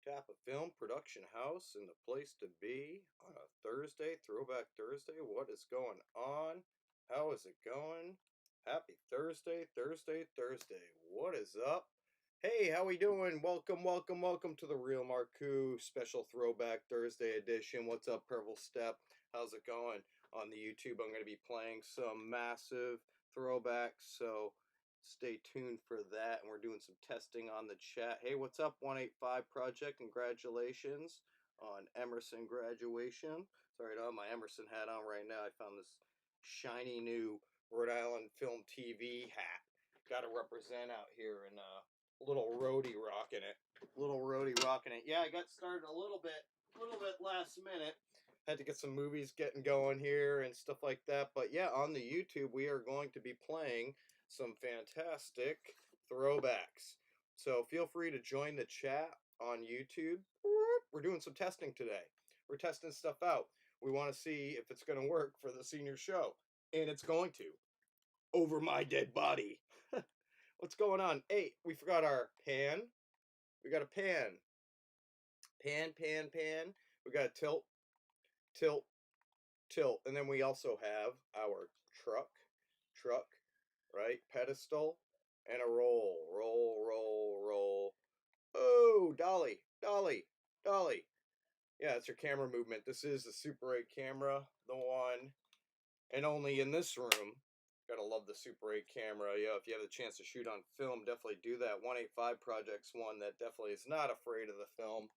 Tap a Film Production House and the place to be on a Thursday, Throwback Thursday. What is going on? How is it going? Happy Thursday, Thursday, Thursday. What is up? Hey, how we doing? Welcome to the Real Marcoux special Throwback Thursday edition. What's up, Purple Step? How's it going? On the YouTube, I'm going to be playing some massive throwbacks, so stay tuned for that. And we're doing some testing on the chat. Hey, what's up, 185 Project? Congratulations on Emerson graduation. Sorry, I don't have my Emerson hat on right now. I found this shiny new Rhode Island Film TV hat. Got to represent out here, and little roadie rocking it. Yeah, I got started a little bit last minute. Had to get some movies getting going here and stuff like that. But yeah, on the YouTube, we are going to be playing some fantastic throwbacks. So feel free to join the chat on YouTube. We're doing some testing today. We're testing stuff out. We want to see if it's going to work for the senior show. And it's going to. Over my dead body. What's going on? Hey, we forgot our pan. We got a pan. Pan. We got a tilt, tilt. And then we also have our truck, right? Pedestal and a roll. Oh, dolly. Yeah, it's your camera movement. This is the Super 8 camera, the one and only in this room. Gotta love the Super 8 camera. Yeah, if you have the chance to shoot on film, definitely do that. 185 Project's one that definitely is not afraid of the film.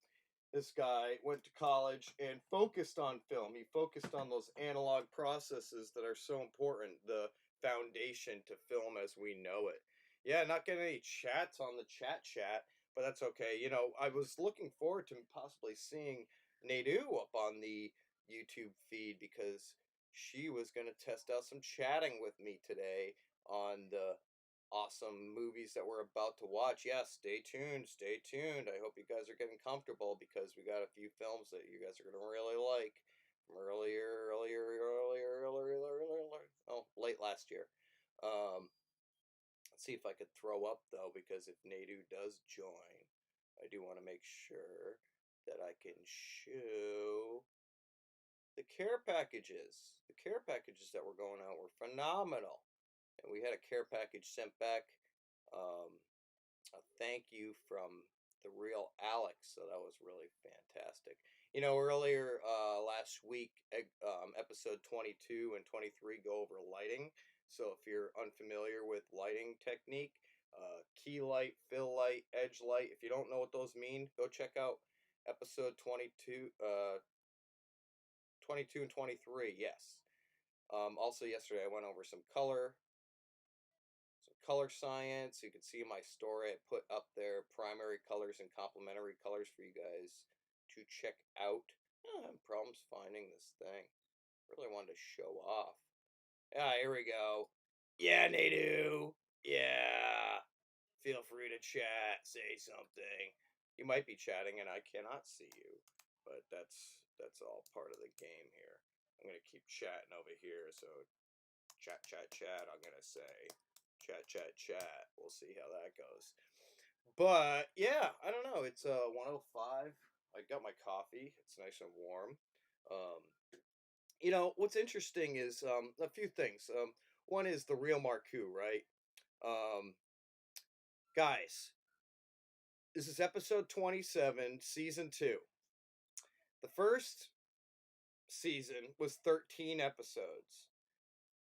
This guy went to college and focused on film. He focused on those analog processes that are so important, the foundation to film as we know it. Yeah, not getting any chats on the chat, but that's okay. You know, I was looking forward to possibly seeing Nadu up on the YouTube feed because she was going to test out some chatting with me today on the awesome movies that we're about to watch. Yeah, stay tuned. I hope you guys are getting comfortable because we got a few films that you guys are going to really like from late last year. Let's see if I could throw up though, because if Nadu does join, I do want to make sure that I can show the care packages. The care packages that were going out were phenomenal. And we had a care package sent back. A thank you from the real Alex. So that was really fantastic. You know, earlier last week, episode 22 and 23 go over lighting. So if you're unfamiliar with lighting technique, key light, fill light, edge light, if you don't know what those mean, go check out episode 22, 22 and 23. Yes. Also yesterday I went over some color science. You can see in my story I put up there primary colors and complementary colors for you guys to check out. I'm problems finding this thing. Really wanted to show off. Ah, here we go. Yeah, Nadu. Yeah. Feel free to chat. Say something. You might be chatting and I cannot see you, but that's all part of the game here. I'm gonna keep chatting over here. So chat. I'm gonna say. Chat. We'll see how that goes. But yeah, I don't know. It's 105. I got my coffee. It's nice and warm. Um, you know what's interesting is a few things. One is the real Marcoux, right? Um, guys, this is episode 27, season 2. The first season was 13 episodes.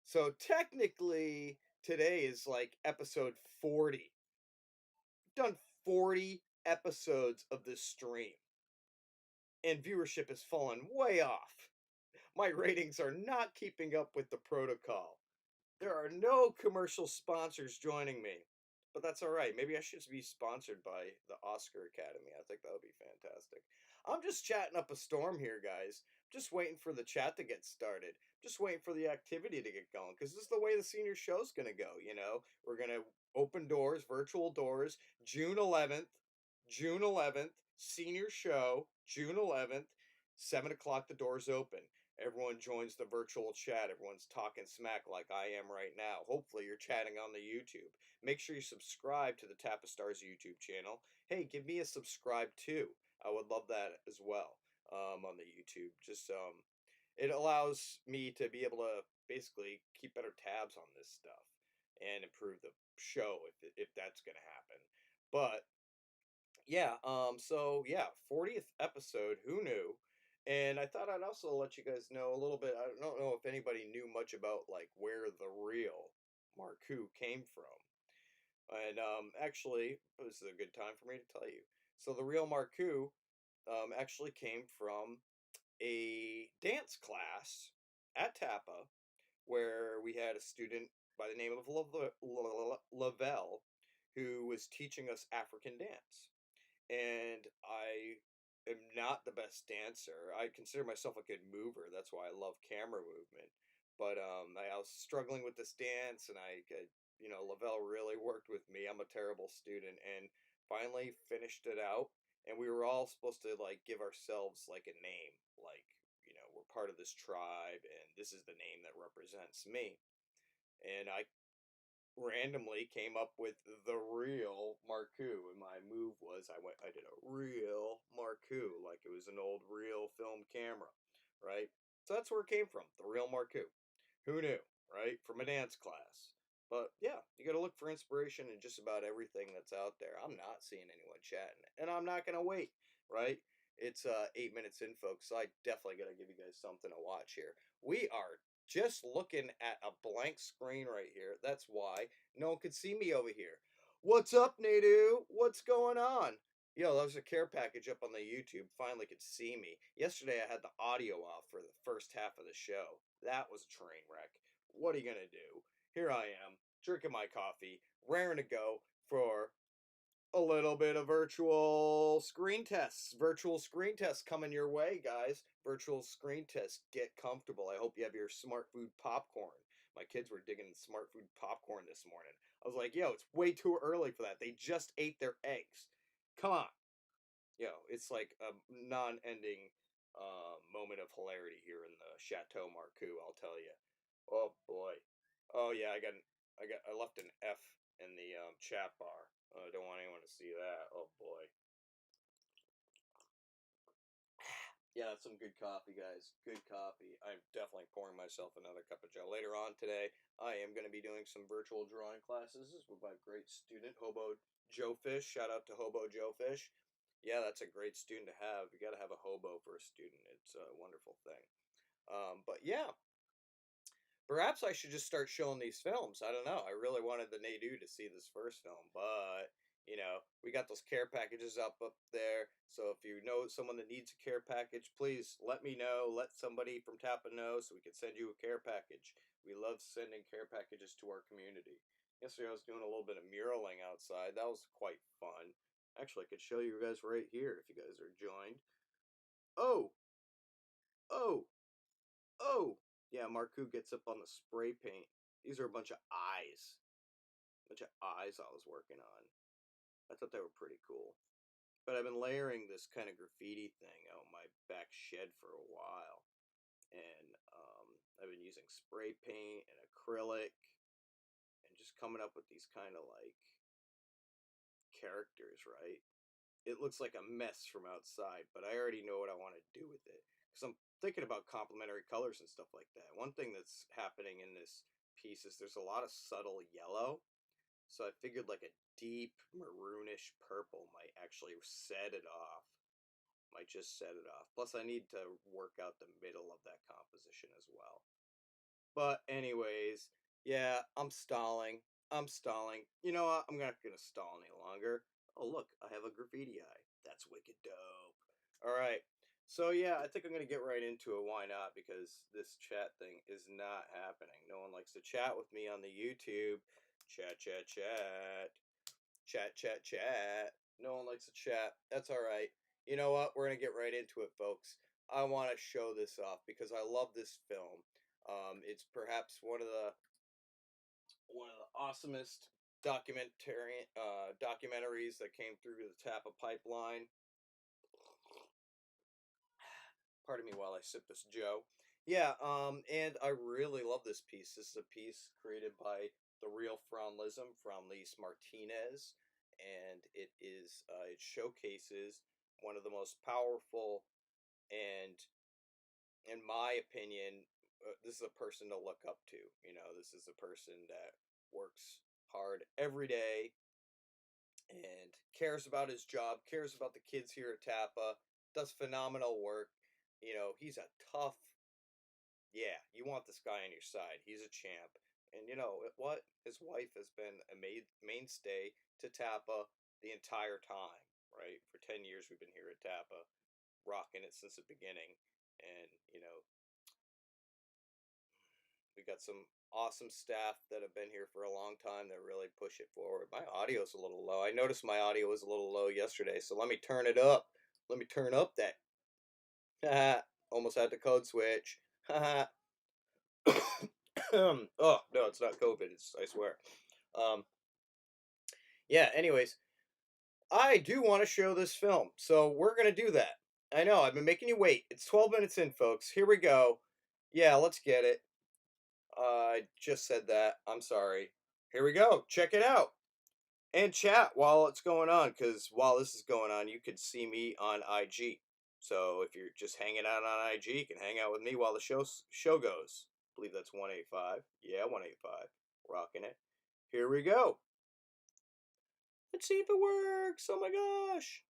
So technically, today is like episode 40. Done 40 episodes of this stream, and viewership has fallen way off. My ratings are not keeping up with the protocol. There are no commercial sponsors joining me, but that's all right. Maybe I should be sponsored by the Oscar Academy. I think that would be fantastic. I'm just chatting up a storm here, guys. Just waiting for the chat to get started. Just waiting for the activity to get going, because this is the way the senior show's going to go, you know? We're going to open doors, virtual doors, June 11th, senior show, June 11th, 7 o'clock, the doors open. Everyone joins the virtual chat. Everyone's talking smack like I am right now. Hopefully you're chatting on the YouTube. Make sure you subscribe to the Tapestars YouTube channel. Hey, give me a subscribe too. I would love that as well on the YouTube. Just it allows me to be able to basically keep better tabs on this stuff and improve the show if that's gonna happen. But yeah, so yeah, 40th episode, who knew? And I thought I'd also let you guys know a little bit. I don't know if anybody knew much about like where the real Marcoux came from. And actually, this is a good time for me to tell you. So the real Marcoux actually came from a dance class at Tapa where we had a student by the name of Lavelle who was teaching us African dance. And I am not the best dancer. I consider myself a good mover. That's why I love camera movement. But I was struggling with this dance, and Lavelle really worked with me. I'm a terrible student, and finally finished it out. And we were all supposed to like give ourselves like a name, like we're part of this tribe, and this is the name that represents me. And I randomly came up with the real Marcoux, and my move was I did a real Marcoux, like it was an old real film camera, right? So that's where it came from, the real Marcoux. Who knew, right? From a dance class. But yeah, you got to look for inspiration in just about everything that's out there. I'm not seeing anyone chatting, and I'm not gonna wait, right? It's 8 minutes in, folks. So I definitely gotta give you guys something to watch here. We are just looking at a blank screen right here. That's why no one could see me over here. What's up, Nadu? What's going on? Yo, there's a care package up on the YouTube. Finally could see me. Yesterday I had the audio off for the first half of the show. That was a train wreck. What are you gonna do? Here I am, drinking my coffee, raring to go for a little bit of virtual screen tests. Virtual screen tests coming your way, guys. Virtual screen tests. Get comfortable. I hope you have your smart food popcorn. My kids were digging smart food popcorn this morning. I was like, yo, it's way too early for that. They just ate their eggs. Come on. Yo, it's like a non-ending moment of hilarity here in the Chateau Marcoux, I'll tell you. Oh boy. Oh yeah, I left an F in the chat bar. I don't want anyone to see that. Oh boy. Yeah, that's some good coffee, guys. Good coffee. I'm definitely pouring myself another cup of Joe. Later on today, I am going to be doing some virtual drawing classes with my great student, Hobo Joe Fish. Shout out to Hobo Joe Fish. Yeah, that's a great student to have. You got to have a hobo for a student. It's a wonderful thing. But yeah, perhaps I should just start showing these films. I don't know. I really wanted the Nadu to see this first film, but we got those care packages up there. So if you know someone that needs a care package, please let me know. Let somebody from Tappa know so we can send you a care package. We love sending care packages to our community. Yesterday I was doing a little bit of muraling outside. That was quite fun. Actually, I could show you guys right here if you guys are joined. Oh, oh, oh, yeah, Marcoux gets up on the spray paint. These are a bunch of eyes. A bunch of eyes I was working on. I thought they were pretty cool. But I've been layering this kind of graffiti thing out my back shed for a while. And I've been using spray paint and acrylic and just coming up with these kind of like characters, right? It looks like a mess from outside, but I already know what I want to do with it. Because I'm thinking about complementary colors and stuff like that. One thing that's happening in this piece is there's a lot of subtle yellow. So I figured like a deep maroonish purple might actually set it off. Might just set it off. Plus I need to work out the middle of that composition as well. But anyways, yeah, I'm stalling. I'm stalling. You know what? I'm not gonna stall any longer. Oh look, I have a graffiti eye. That's wicked dope. Alright. So yeah, I think I'm gonna get right into it. Why not? Because this chat thing is not happening. No one likes to chat with me on the YouTube. Chat, chat, chat. Chat, chat, chat. No one likes to chat. That's alright. You know what? We're gonna get right into it, folks. I want to show this off because I love this film. It's perhaps one of the awesomest documentaries that came through the Tapa pipeline. Pardon me while I sip this Joe. Yeah, and I really love this piece. This is a piece created by the real Franlism, Franlis Martinez, and it showcases one of the most powerful, and in my opinion, this is a person to look up to. This is a person that works hard every day and cares about his job, cares about the kids here at Tappa, does phenomenal work. He's a tough, yeah, you want this guy on your side. He's a champ. And you know what? His wife has been a mainstay to Tappa the entire time, right? For 10 years we've been here at Tappa, rocking it since the beginning. And, we got some awesome staff that have been here for a long time that really push it forward. My audio's a little low. I noticed my audio was a little low yesterday, so let me turn it up. Let me turn up that. Almost had the code switch. Oh no, it's not COVID. I swear. Yeah. Anyways, I do want to show this film, so we're gonna do that. I know I've been making you wait. It's 12 minutes in, folks. Here we go. Yeah, let's get it. I just said that. I'm sorry. Here we go. Check it out. And chat while it's going on, because while this is going on, you could see me on IG. So if you're just hanging out on IG, you can hang out with me while the show goes. I believe that's 185. Yeah, 185. Rocking it. Here we go. Let's see if it works. Oh my gosh.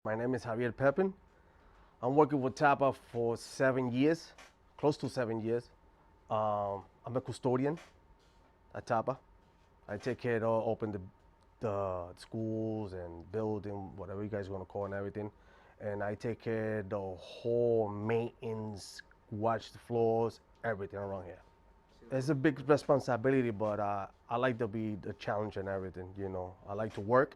My name is Javier Pepin. I'm working with Tappa for 7 years, close to 7 years. I'm a custodian at Tappa. I take care of open the schools and building, whatever you guys want to call and everything. And I take care of the whole maintenance, watch the floors, everything around here. It's a big responsibility, but I like to be the challenge and everything, I like to work.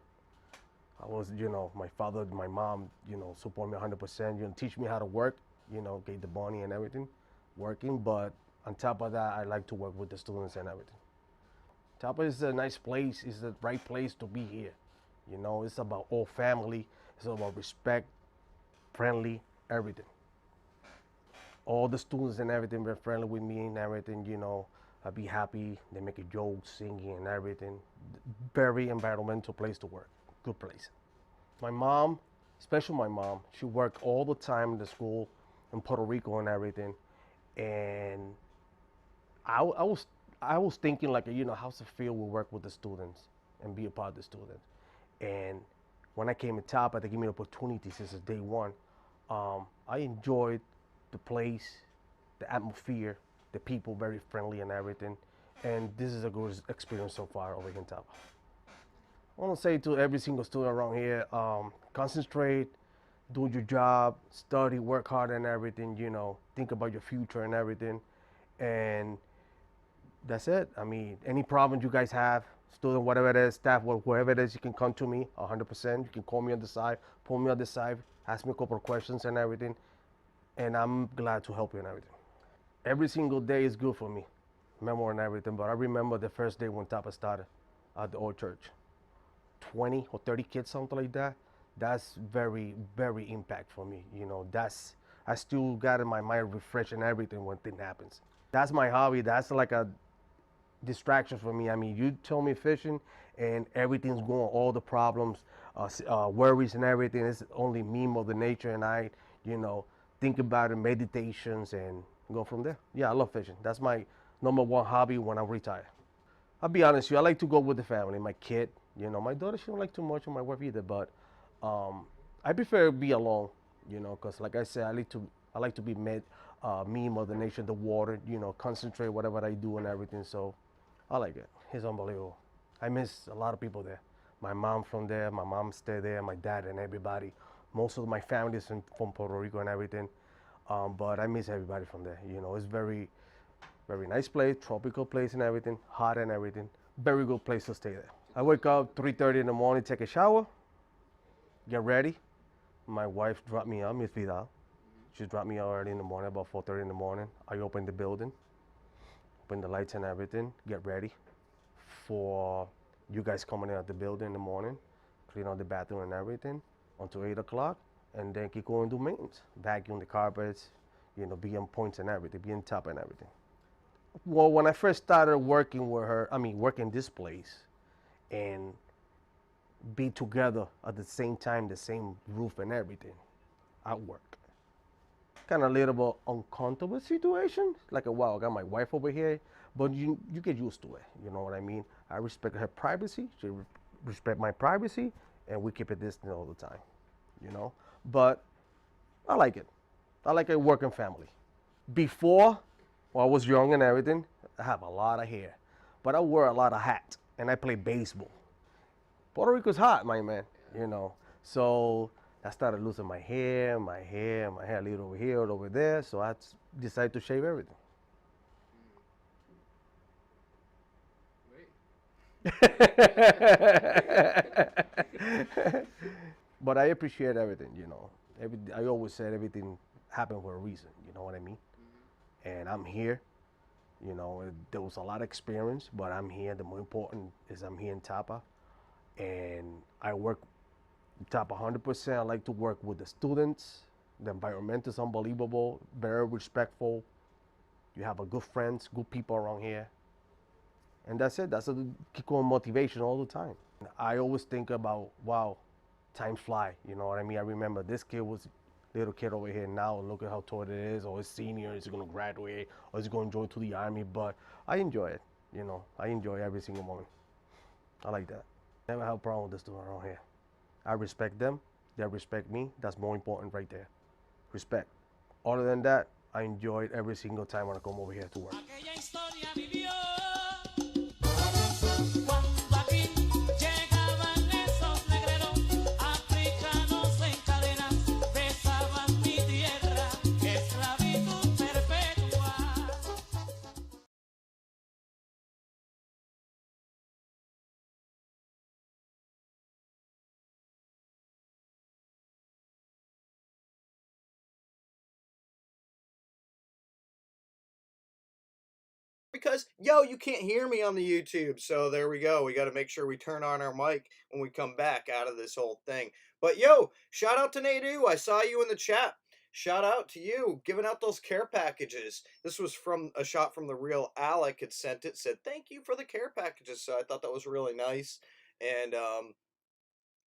I was, my father, my mom, support me 100%, teach me how to work, get the money and everything, working. But on top of that, I like to work with the students and everything. Tappa is a nice place. It's the right place to be here. It's about all family. It's about respect, friendly, everything. All the students and everything were friendly with me and everything, I'd be happy. They make a joke, singing and everything. Very environmental place to work. Good place. My mom, especially my mom, she worked all the time in the school in Puerto Rico and everything. And I was thinking like, how's it feel to work with the students and be a part of the students. And when I came to Tappa, they gave me the opportunity since day one. I enjoyed the place, the atmosphere, the people very friendly and everything. And this is a good experience so far over here in Tappa. I want to say to every single student around here, concentrate, do your job, study, work hard and everything, think about your future and everything. And that's it. I mean, any problem you guys have, student, whatever it is, staff, whatever it is, you can come to me 100%. You can call me on the side, pull me on the side, ask me a couple of questions and everything. And I'm glad to help you and everything. Every single day is good for me, memory and everything. But I remember the first day when Tappa started at the old church. 20 or 30 kids, something like that, that's very, very impact for me. That's, I still got in my mind refresh and everything when thing happens. That's my hobby. That's like a distraction for me. I mean, you tell me fishing and everything's going, all the problems, worries and everything. It's only me, Mother Nature, and I, you know, think about it, meditations, and go from there. Yeah, I love fishing. That's my number one hobby when I'm retired. I'll be honest with you, I like to go with the family, my kid. My daughter, she don't like too much, and my wife either, but um, I prefer to be alone, because like I said, I like to be me, Mother Nature, the water, concentrate whatever I do and everything. So I like it. It's unbelievable. I miss a lot of people there. My mom from there, my mom stayed there, my dad and everybody. Most of my family is from Puerto Rico and everything. But I miss everybody from there. It's very, very nice place, tropical place and everything, hot and everything. Very good place to stay there. I wake up 3:30 in the morning, take a shower, get ready. My wife dropped me off, Miss Vidal. She dropped me out early in the morning, about 4:30 in the morning. I open the building, open the lights and everything, get ready for you guys coming in at the building in the morning, clean out the bathroom and everything until 8 o'clock, and then keep going to do maintenance, vacuum the carpets, be on points and everything, be on top and everything. Well, when I first started working with her, I mean, working this place and be together at the same time, the same roof and everything at work. Kind of a little bit uncomfortable situation. Like, wow, I got my wife over here, but you get used to it. You know what I mean? I respect her privacy. She respect my privacy, and we keep it distant all the time. But I like it. I like a working family. Before, when I was young and everything, I have a lot of hair, but I wear a lot of hats, and I play baseball. Puerto Rico's hot, my man. So I started losing my hair a little over here, over there. So I decided to shave everything. But I appreciate everything. I always said everything happened for a reason. You know what I mean? And I'm here. There was a lot of experience, but I'm here. The more important is I'm here in Tapa, and I work top 100%. I like to work with the students. The environment is unbelievable, very respectful. You have a good friends, good people around here. And that's it. That's a keep going motivation all the time. I always think about, wow, time fly. You know what I mean? I remember this kid was little kid over here now. Look at how tall it is. Or his senior is going to graduate. Or he's going to join to the army. But I enjoy it. I enjoy every single moment. I like that. Never have a problem with the student around here. I respect them. They respect me. That's more important right there. Respect. Other than that, I enjoy it every single time when I come over here to work. Because yo, you can't hear me on the YouTube, so there we go. We got to make sure we turn on our mic when we come back out of this whole thing. But yo, shout out to Nadu. I saw you in the chat. Shout out to you giving out those care packages. This was from a shot from the real Alec had sent it. Said thank you for the care packages. So I thought that was really nice. And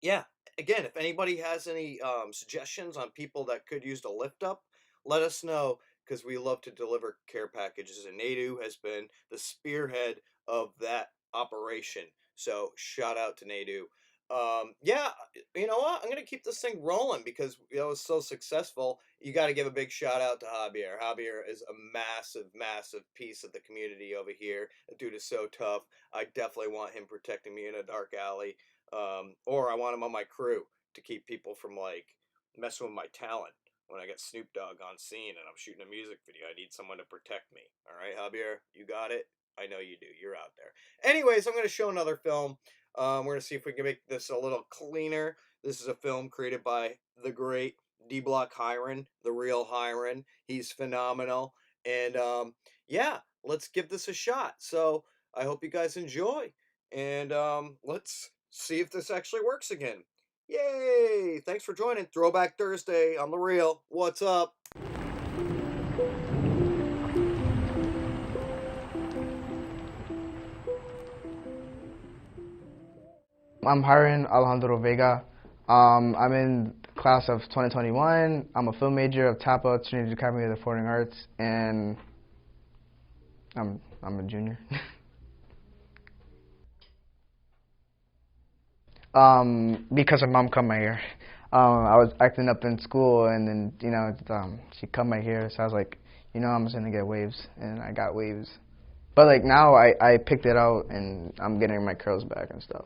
yeah, again, if anybody has any suggestions on people that could use the lift up, let us know because we love to deliver care packages. And Nadu has been the spearhead of that operation. So shout out to Nadu. Yeah, you know what? I'm gonna keep this thing rolling because it was so successful. You got to give a big shout out to Javier. Javier is a massive, massive piece of the community over here. That dude is so tough. I definitely want him protecting me in a dark alley, or I want him on my crew to keep people from like messing with my talent. When I get Snoop Dogg on scene and I'm shooting a music video, I need someone to protect me. All right, Javier, you got it. I know you do. You're out there. Anyways, I'm going to show another film. We're going to see if we can make this a little cleaner. This is a film created by the great D Block Hiron, the real Hiron. He's phenomenal. And yeah, let's give this a shot. So I hope you guys enjoy. And let's see if this actually works again. Yay! Thanks for joining Throwback Thursday on The Real. What's up? I'm Hiren Alejandro Vega. I'm in class of 2021. I'm a film major of TAPA, Trinity Academy of the Performing Arts, and I'm a junior. Because my mom cut my hair. I was acting up in school, and then she cut my hair, so I was like, I'm just gonna get waves, and I got waves. But like now, I picked it out, and I'm getting my curls back and stuff.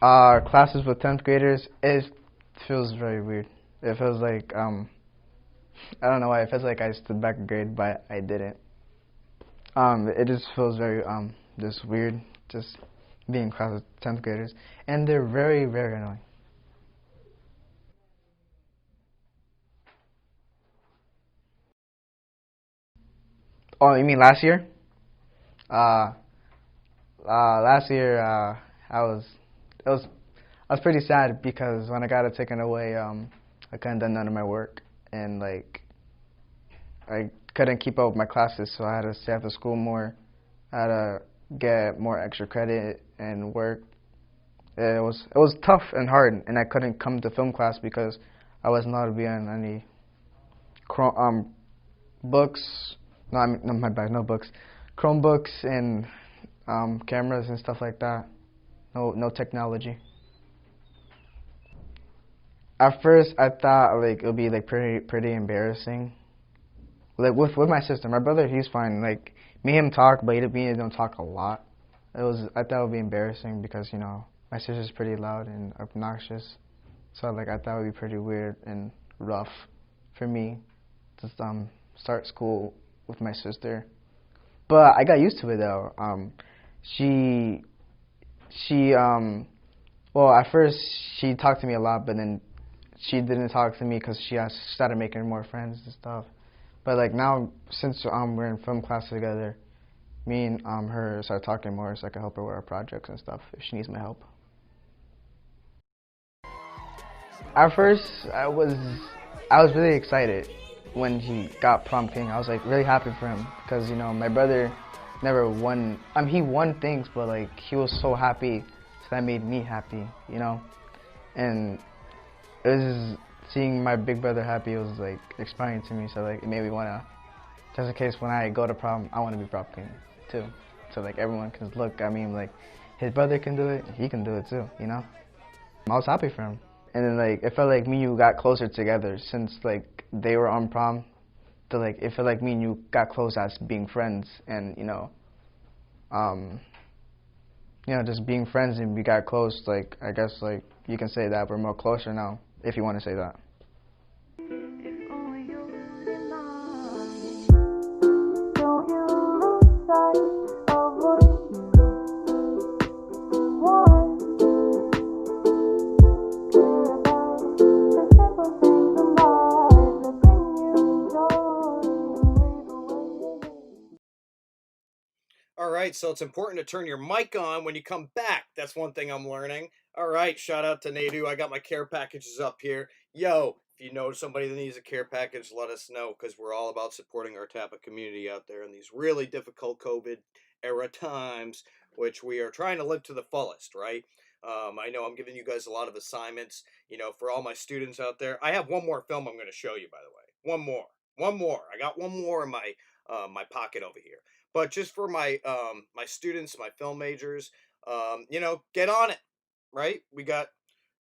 Classes with 10th graders, it feels very weird. It feels like, I don't know why, it feels like I stood back a grade, but I didn't. It just feels very, just weird, just being in class with 10th graders. And they're very, very annoying. Oh, you mean last year? Uh, Last year, it was, I was pretty sad because when I got it taken away, I couldn't do none of my work, and like, I couldn't keep up with my classes, so I had to stay after school more. I had to get more extra credit and work. It was tough and hard, and I couldn't come to film class because I wasn't allowed to be on any books. No, I mean, no, my bad, no books. Chromebooks and cameras and stuff like that. No technology. At first, I thought like it would be like pretty embarrassing. Like with my sister, my brother, he's fine. Like me and him talk, but me and him don't talk a lot. I thought it would be embarrassing because my sister's pretty loud and obnoxious. So like I thought it would be pretty weird and rough for me to start school with my sister. But I got used to it though. She she well, at first she talked to me a lot, but then she didn't talk to me because she started making more friends and stuff. But like now, since we're in film class together, me and her start talking more, so I can help her with our projects and stuff if she needs my help. At first, I was really excited when he got prom king. I was like really happy for him because my brother never won. He won things, but like he was so happy, so that made me happy, And it was seeing my big brother happy. It was like inspiring to me. So like it made me wanna, just in case when I go to prom, I want to be prom king too. So like everyone can look. I mean, like his brother can do it, he can do it too. I was happy for him. And then like it felt like me and you got closer together since like they were on prom. So like it felt like me and you got close as being friends, and just being friends and we got close. Like I guess like you can say that we're more closer now, if you want to say that. All right, so it's important to turn your mic on when you come back. That's one thing I'm learning. All right, shout out to Nadu. I got my care packages up here. Yo, if you know somebody that needs a care package, let us know because we're all about supporting our TAPA community out there in these really difficult COVID era times, which we are trying to live to the fullest, right? I know I'm giving you guys a lot of assignments, for all my students out there. I have one more film I'm going to show you, by the way. One more. I got one more in my pocket over here. But just for my students, my film majors, get on it, right? We got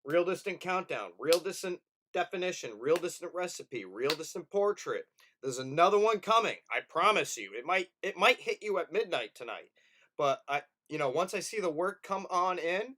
real distant countdown, real distant definition, real distant recipe, real distant portrait. There's another one coming. I promise you. It might hit you at midnight tonight, but once I see the work come on in,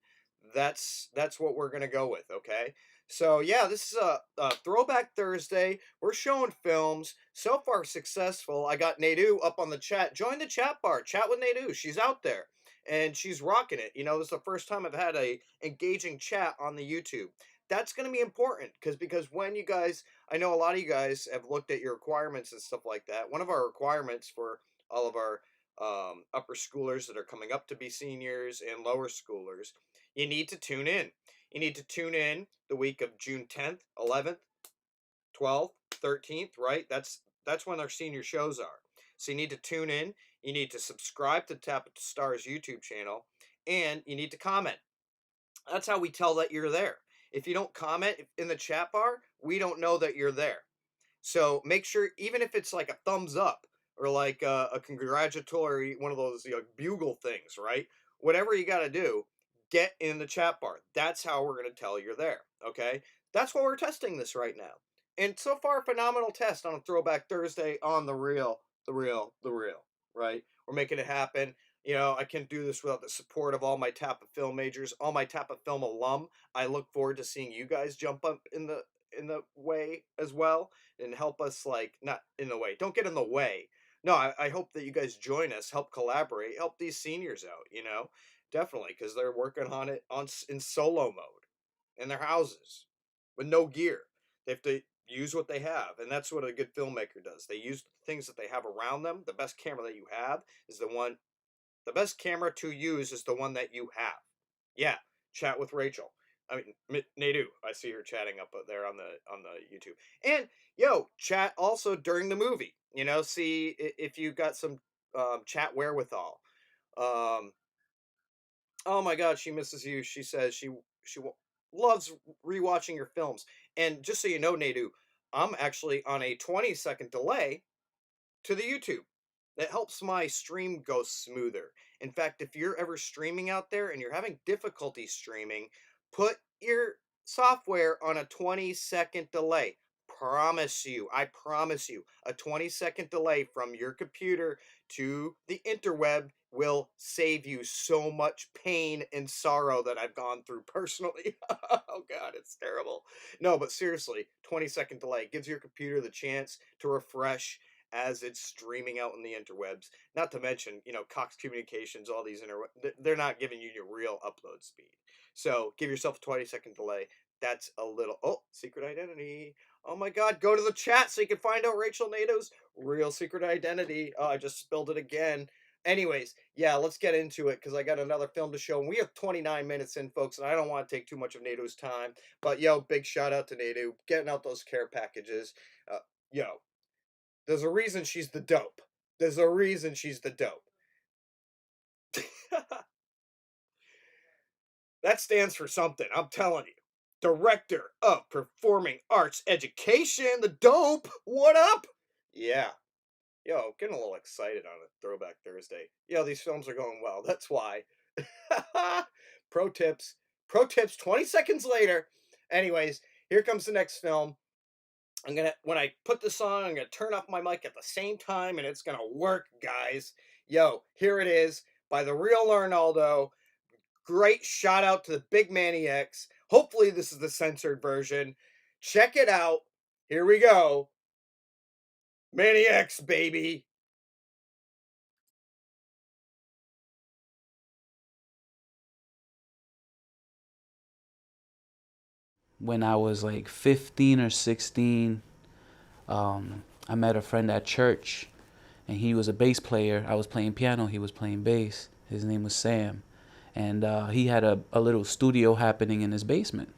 that's what we're gonna go with. Okay. So yeah, this is a throwback Thursday. We're showing films. So far successful. I got Nadu up on the chat. Join the chat bar. Chat with Nadu. She's out there and she's rocking it. This is the first time I've had a engaging chat on the YouTube. That's going to be important because when you guys, I know a lot of you guys have looked at your requirements and stuff like that. One of our requirements for all of our upper schoolers that are coming up to be seniors and lower schoolers, you need to tune in. You need to tune in the week of June 10th, 11th, 12th, 13th, right? That's when our senior shows are. So you need to tune in. You need to subscribe to Tap It to Stars YouTube channel, and you need to comment. That's how we tell that you're there. If you don't comment in the chat bar, we don't know that you're there. So make sure, even if it's like a thumbs up or like a congratulatory, one of those bugle things, right? Whatever you got to do, get in the chat bar. That's how we're going to tell you're there. Okay. That's why we're testing this right now. And so far, phenomenal test on a Throwback Thursday on the real, right? We're making it happen. I can't do this without the support of all my Tappa Film majors, all my Tappa Film alum. I look forward to seeing you guys jump up in the way as well and help us, like, not in the way. Don't get in the way. No, I hope that you guys join us, help collaborate, help these seniors out, definitely, because they're working on it in solo mode in their houses with no gear. They have to use what they have, and that's what a good filmmaker does. They use things that they have around them. The best camera that you have is the best camera to use is the one that you have. Yeah, chat with Rachel. I mean, Nadu, I see her chatting up there on the YouTube. And chat also during the movie. See if you got some chat wherewithal. Oh my God, she misses you. She says she loves rewatching your films. And just so you know, Nadu, I'm actually on a 20-second delay to the YouTube. That helps my stream go smoother. In fact, if you're ever streaming out there and you're having difficulty streaming, put your software on a 20-second delay. I promise you, a 20-second delay from your computer to the interweb will save you so much pain and sorrow that I've gone through personally. Oh God, it's terrible. No, but seriously, 20-second delay gives your computer the chance to refresh as it's streaming out in the interwebs. Not to mention, Cox Communications, all these they're not giving you your real upload speed. So give yourself a 20-second delay. That's a little, secret identity. Oh my God, go to the chat so you can find out Rachel Nado's real secret identity. Oh, I just spilled it again. Anyways, yeah, let's get into it because I got another film to show. And we have 29 minutes in, folks, and I don't want to take too much of Nado's time. But, big shout out to Nado, getting out those care packages. There's a reason she's the dope. There's a reason she's the dope. That stands for something, I'm telling you. Director of Performing Arts Education, the dope. What up? Yeah. Getting a little excited on a Throwback Thursday. These films are going well. That's why. Pro tips. 20 seconds later. Anyways, here comes the next film. When I put this on, I'm gonna turn off my mic at the same time, and it's gonna work, guys. Here it is by the real Arnaldo. Great shout out to the Big Manny X. Hopefully, this is the censored version. Check it out. Here we go. Manny X, baby. When I was like 15 or 16, I met a friend at church, and he was a bass player. I was playing piano, he was playing bass. His name was Sam, and he had a little studio happening in his basement.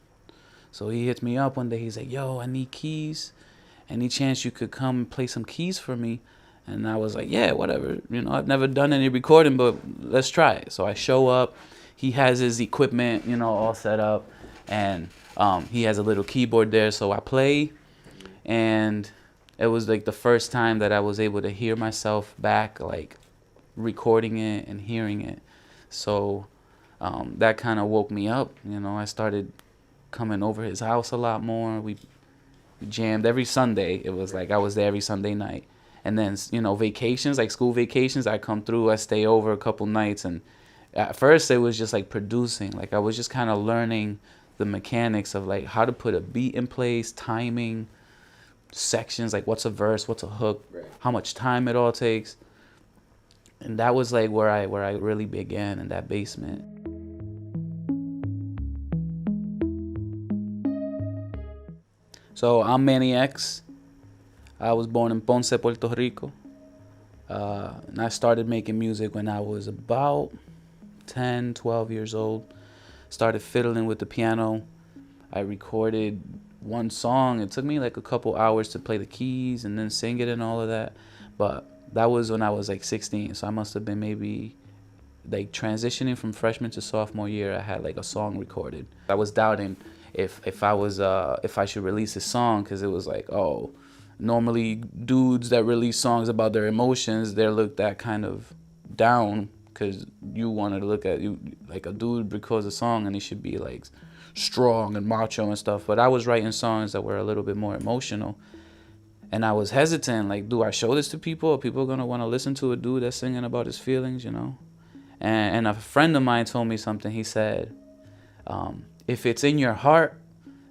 So he hits me up one day. He's like, yo, I need keys. Any chance you could come and play some keys for me? And I was like, yeah, whatever. I've never done any recording, but let's try it. So I show up. He has his equipment, all set up. And he has a little keyboard there. So I play. And it was like the first time that I was able to hear myself back, like recording it and hearing it. So that kind of woke me up. I started coming over his house a lot more. We jammed every Sunday. It was like I was there every Sunday night. And then, vacations, like school vacations, I come through, I stay over a couple nights. And at first it was just like producing. Like I was just kind of learning the mechanics of like how to put a beat in place, timing, sections, like what's a verse, what's a hook, right, how much time it all takes. And that was like where I really began, in that basement. So I'm Manny X. I was born in Ponce, Puerto Rico. And I started making music when I was about 10, 12 years old. Started fiddling with the piano. I recorded one song. It took me like a couple hours to play the keys and then sing it and all of that. But that was when I was like 16. So I must have been maybe like transitioning from freshman to sophomore year. I had like a song recorded. I was doubting if I should release a song, because it was like, oh, normally dudes that release songs about their emotions, they're looked at kind of down, because you wanted to look at you like a dude records a song and he should be like strong and macho and stuff. But I was writing songs that were a little bit more emotional, and I was hesitant, like, do I show this to people? Are people gonna want to listen to a dude that's singing about his feelings, you know? And a friend of mine told me something. He said, if it's in your heart,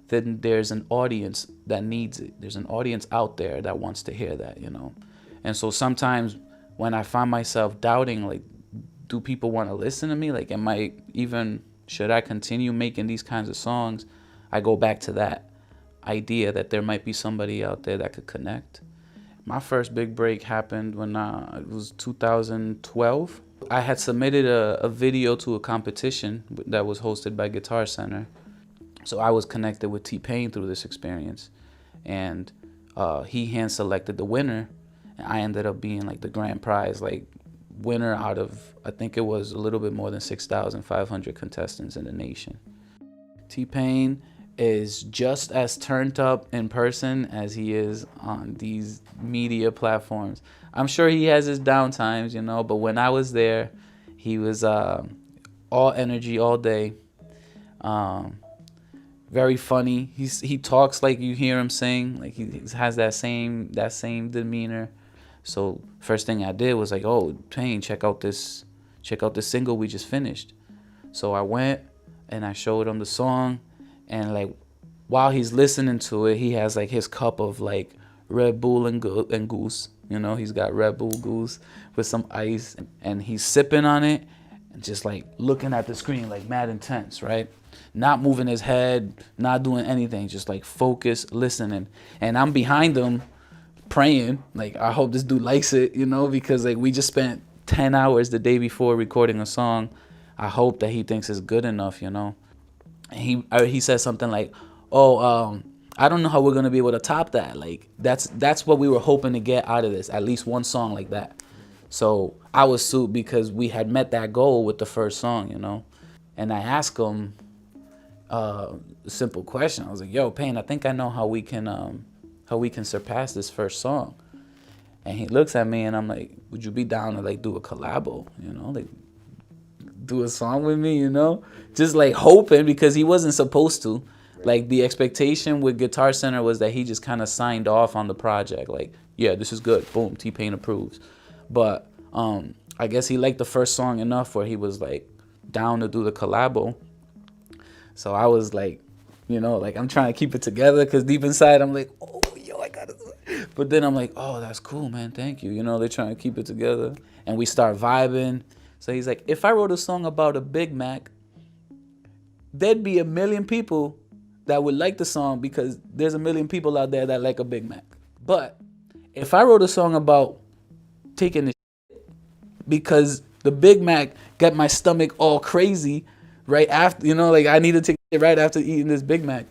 then there's an audience that needs it. There's an audience out there that wants to hear that, you know? And so sometimes when I find myself doubting, like, do people want to listen to me? Like, should I continue making these kinds of songs? I go back to that idea that there might be somebody out there that could connect. My first big break happened when it was 2012. I had submitted a video to a competition that was hosted by Guitar Center. So I was connected with T-Pain through this experience. And he hand selected the winner. And I ended up being like the grand prize, like winner out of, I think it was a little bit more than 6,500 contestants in the nation. T-Pain is just as turned up in person as he is on these media platforms. I'm sure he has his downtimes, you know, but when I was there, he was all energy all day. Very funny. He talks like you hear him sing, like he has that same demeanor. So first thing I did was like, oh, Payne, check out this single we just finished. So I went and I showed him the song, and like while he's listening to it, he has like his cup of like Red Bull and Goose. You know, he's got Red Bull Goose with some ice, and he's sipping on it and just like looking at the screen like mad intense, right? Not moving his head, not doing anything, just like focused, listening. And I'm behind him praying, like, I hope this dude likes it, you know, because like we just spent 10 hours the day before recording a song. I hope that he thinks it's good enough, you know. And he said something like, oh, I don't know how we're gonna be able to top that. Like that's what we were hoping to get out of this, at least one song like that. So I was sued because we had met that goal with the first song, you know. And I asked him a simple question. I was like, yo, Payne, I think I know how we can surpass this first song. And he looks at me and I'm like, would you be down to like do a collabo, you know, like do a song with me, you know? Just like hoping, because he wasn't supposed to. Like the expectation with Guitar Center was that he just kind of signed off on the project. Like, yeah, this is good. Boom, T-Pain approves. But I guess he liked the first song enough where he was like down to do the collabo. So I was like, you know, like I'm trying to keep it together, because deep inside I'm like, oh, yo, I gotta do it. But then I'm like, oh, that's cool, man. Thank you. You know, they're trying to keep it together. And we start vibing. So he's like, if I wrote a song about a Big Mac, there'd be 1 million people that would like the song, because there's 1 million people out there that like a Big Mac. But if I wrote a song about taking the shit because the Big Mac got my stomach all crazy right after, you know, like I need to take it right after eating this Big Mac.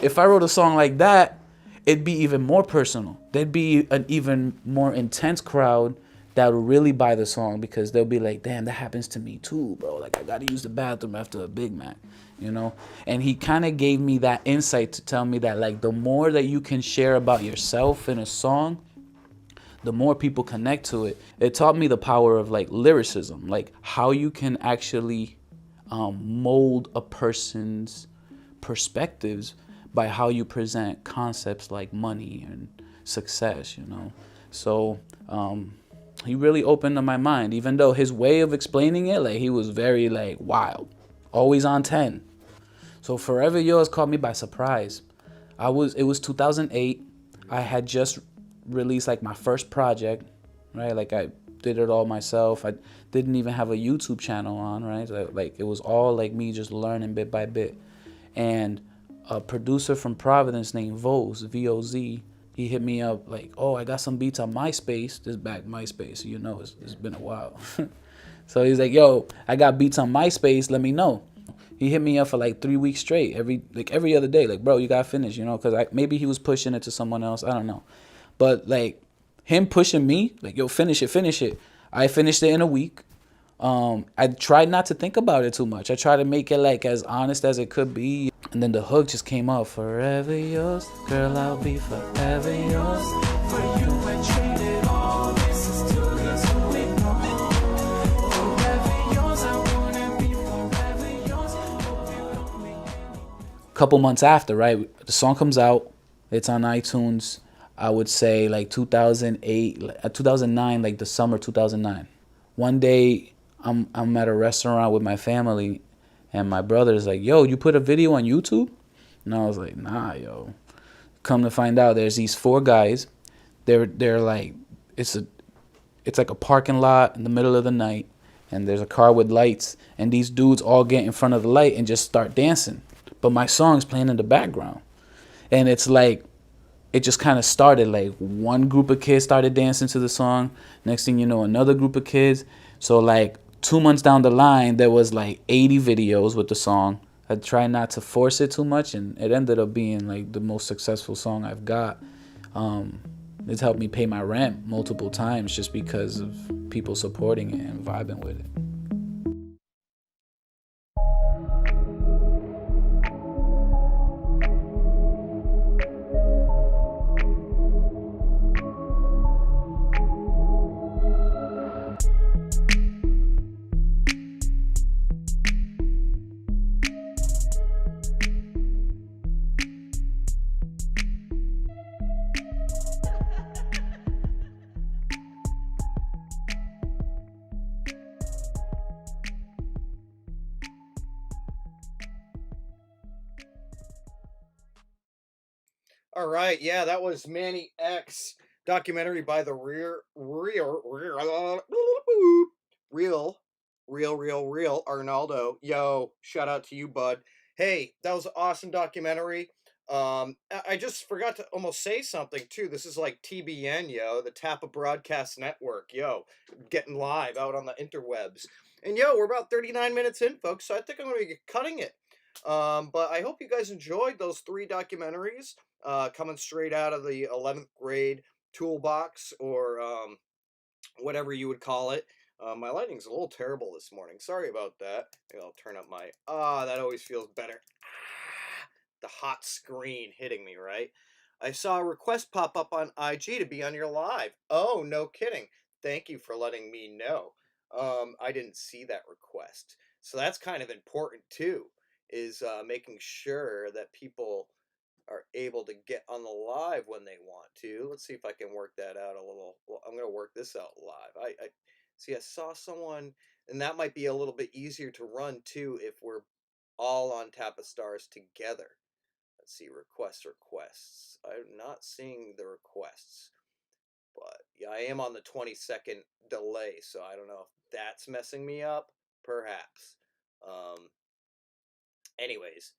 If I wrote a song like that, it'd be even more personal. There'd be an even more intense crowd that would really buy the song, because they'll be like, damn, that happens to me too, bro. Like I gotta use the bathroom after a Big Mac, you know? And he kind of gave me that insight to tell me that like the more that you can share about yourself in a song, the more people connect to it. It taught me the power of like lyricism, like how you can actually mold a person's perspectives by how you present concepts like money and success, you know? So he really opened up my mind, even though his way of explaining it, like he was very like wild, always on 10. So Forever Yours caught me by surprise. It was 2008. I had just released like my first project, right? Like I did it all myself. I didn't even have a YouTube channel on, right? So, like it was all like me just learning bit by bit. And a producer from Providence named Voz, V-O-Z, He hit me up like, oh, I got some beats on MySpace. This back MySpace, so it's been a while. So he's like, yo, I got beats on MySpace. Let me know. He hit me up for like 3 weeks straight, every other day. Like, bro, you gotta finish, because maybe he was pushing it to someone else. I don't know, but like him pushing me, like, yo, finish it. I finished it in a week. I tried not to think about it too much. I tried to make it like as honest as it could be. And then the hook just came out. Forever yours, girl, I'll be forever yours. For you, I traded all. This is too good to ignore. Forever yours, I wanna be forever yours. Hope you don't make any. Couple months after, right? The song comes out. It's on iTunes. I would say like 2008, 2009, like the summer 2009. One day, I'm at a restaurant with my family, and my brother's like, yo, you put a video on YouTube? And I was like, nah, yo. Come to find out, there's these 4 guys. They're like, it's like a parking lot in the middle of the night, and there's a car with lights, and these dudes all get in front of the light and just start dancing. But my song's playing in the background. And it's like, it just kind of started, like one group of kids started dancing to the song. Next thing you know, another group of kids. So like 2 months down the line, there was like 80 videos with the song. I tried not to force it too much, and it ended up being like the most successful song I've got. It's helped me pay my rent multiple times just because of people supporting it and vibing with it. All right, yeah, that was Manny X, documentary by the real Arnaldo. Yo, shout out to you, bud. Hey, that was an awesome documentary. I just forgot to almost say something too. This is like TBN, yo, the Tappa Broadcast Network, yo, getting live out on the interwebs. And yo, we're about 39 minutes in, folks, so I think I'm gonna be cutting it. But I hope you guys enjoyed those 3 documentaries, coming straight out of the 11th grade toolbox, or whatever you would call it. My lighting's a little terrible this morning. Sorry about that. Maybe I'll turn up my... that always feels better. The hot screen hitting me, right? I saw a request pop up on IG to be on your live. Oh, no kidding. Thank you for letting me know. I didn't see that request. So that's kind of important too, is making sure that people are able to get on the live when they want to. Let's see if I can work that out a little. Well, I'm going to work this out live. I see, I saw someone, and that might be a little bit easier to run too if we're all on Tap of Stars together. Let's see, requests. I'm not seeing the requests, but yeah, I am on the 20-second delay, so I don't know if that's messing me up, perhaps. Anyways,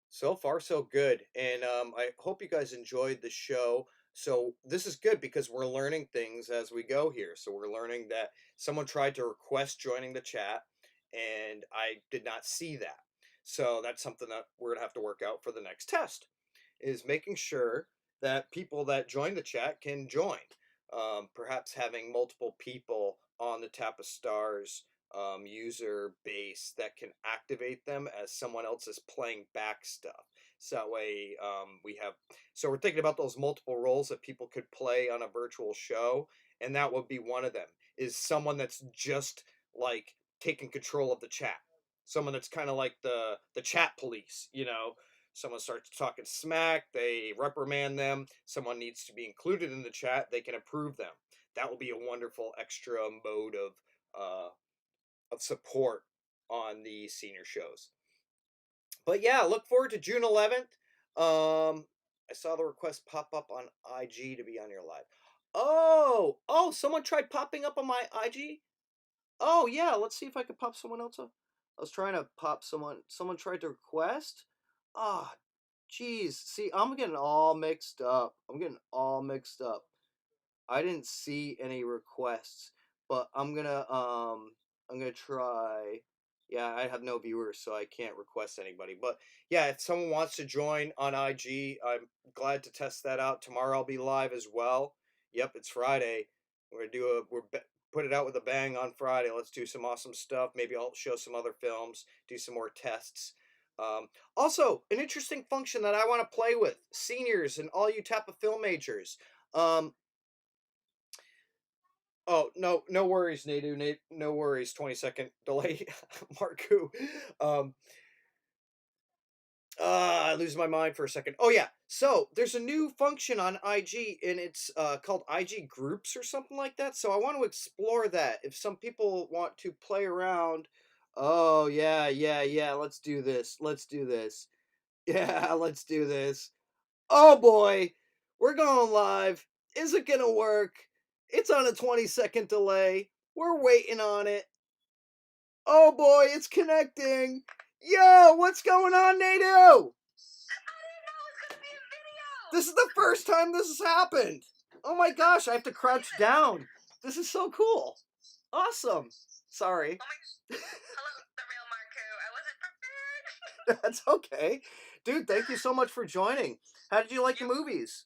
so far so good, and I hope you guys enjoyed the show. So this is good because we're learning things as we go here. So we're learning that someone tried to request joining the chat, and I did not see that. So that's something that we're gonna have to work out for the next test, is making sure that people that join the chat can join. Perhaps having multiple people on the Tap of Stars user base that can activate them as someone else is playing back stuff. So that way we have... So we're thinking about those multiple roles that people could play on a virtual show, and that would be one of them, is someone that's just like taking control of the chat. Someone that's kind of like the chat police, Someone starts talking smack, they reprimand them. Someone needs to be included in the chat, they can approve them. That will be a wonderful extra mode of support on the senior shows. But yeah, look forward to June 11th. I saw the request pop up on IG to be on your live. Oh, someone tried popping up on my IG. Oh yeah, let's see if I could pop someone else up. I was trying to pop someone. Someone tried to request. Ah, Jeez, see, I'm getting all mixed up. I didn't see any requests, but I'm gonna try. Yeah, I have no viewers, so I can't request anybody. But yeah, if someone wants to join on IG, I'm glad to test that out. Tomorrow I'll be live as well. Yep, it's Friday. Put it out with a bang on Friday. Let's do some awesome stuff. Maybe I'll show some other films, do some more tests. Also, an interesting function that I want to play with seniors and all you type of film majors. Um, Oh, no, no worries, Nadu. No worries. 20-second delay, Marcoux. Um, I lose my mind for a second. Oh yeah, so there's a new function on IG, and it's called IG Groups or something like that. So I want to explore that. If some people want to play around, oh yeah, yeah, yeah. Let's do this. Let's do this. Yeah, let's do this. Oh boy, we're going live. Is it gonna work? It's on a 20-second delay. We're waiting on it. Oh boy, it's connecting. Yo, what's going on, Nato? This is the first time this has happened. Oh my gosh, I have to crouch down. This is so cool. Awesome. Sorry. Hello, the real Marcoux. I wasn't prepared. That's okay. Dude, thank you so much for joining. How did you like the movies?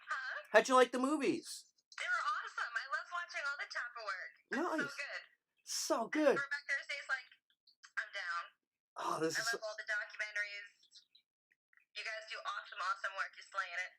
Huh? How'd you like the movies? They were awesome. I love watching all the Tappa work. It's Nice. so So good. good. Throwback Thursday's like, I'm down. Oh, this I is love all the documentaries. You guys do awesome work. You're slaying it.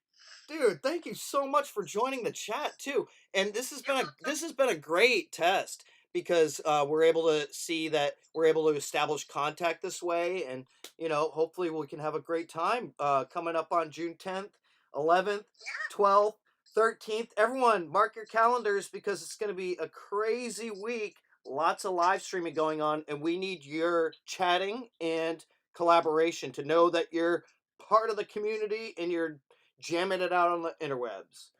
Dude, thank you so much for joining the chat too. And this has been a great test because we're able to see that we're able to establish contact this way, and hopefully we can have a great time coming up on June 10th, 11th, 12th, 13th. Everyone, mark your calendars because it's going to be a crazy week. Lots of live streaming going on, and we need your chatting and collaboration to know that you're part of the community and you're jamming it out on the interwebs.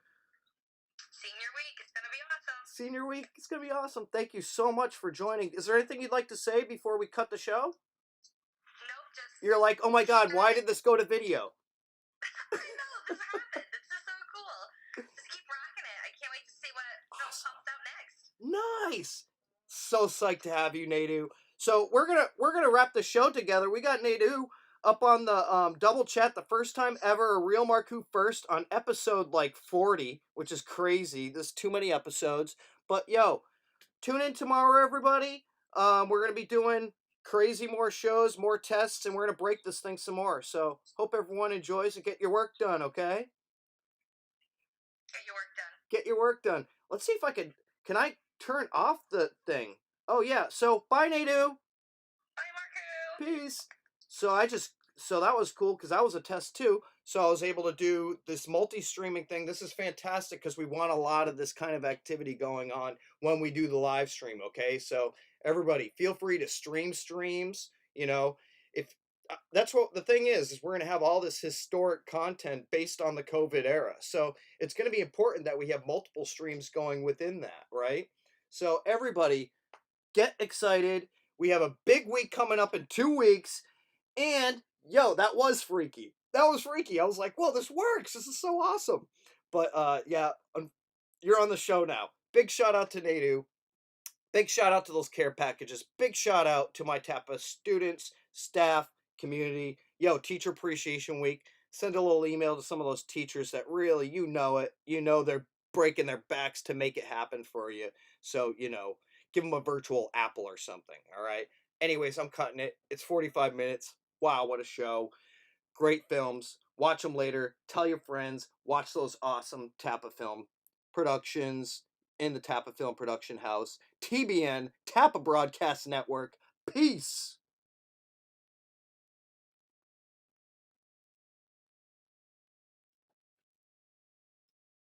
Senior week. It's going to be awesome. Senior week. It's going to be awesome. Thank you so much for joining. Is there anything you'd like to say before we cut the show? Nope, just... You're like, oh my God, why did this go to video? I know, this happened. This is so cool. Just keep rocking it. I can't wait to see what film pops out next. Nice. So psyched to have you, Nadu. So we're gonna wrap the show together. We got Nadu up on the double chat, the first time ever, a real Marcoux first on episode like 40, which is crazy. There's too many episodes. But yo, tune in tomorrow, everybody. We're gonna be doing crazy more shows, more tests, and we're gonna break this thing some more. So hope everyone enjoys and get your work done, okay? Get your work done. Get your work done. Let's see if I can I turn off the thing? Oh yeah, so bye Nadu. Bye, Marcoux. Peace. So that was cool because that was a test too. So I was able to do this multi-streaming thing. This is fantastic because we want a lot of this kind of activity going on when we do the live stream. Okay, so everybody, feel free to stream streams. If that's what the thing is we're going to have all this historic content based on the COVID era. So it's going to be important that we have multiple streams going within that, right? So everybody, get excited. We have a big week coming up in 2 weeks. And, yo, that was freaky. That was freaky. I was like, whoa, this works. This is so awesome. But, yeah, you're on the show now. Big shout out to Nadu. Big shout out to those care packages. Big shout out to my TAPA students, staff, community. Yo, Teacher Appreciation Week. Send a little email to some of those teachers that really, they're breaking their backs to make it happen for you. So, give them a virtual apple or something, all right? Anyways, I'm cutting it. It's 45 minutes. Wow, what a show. Great films. Watch them later. Tell your friends. Watch those awesome TAPA film productions in the TAPA Film Production House. TBN, TAPA Broadcast Network. Peace.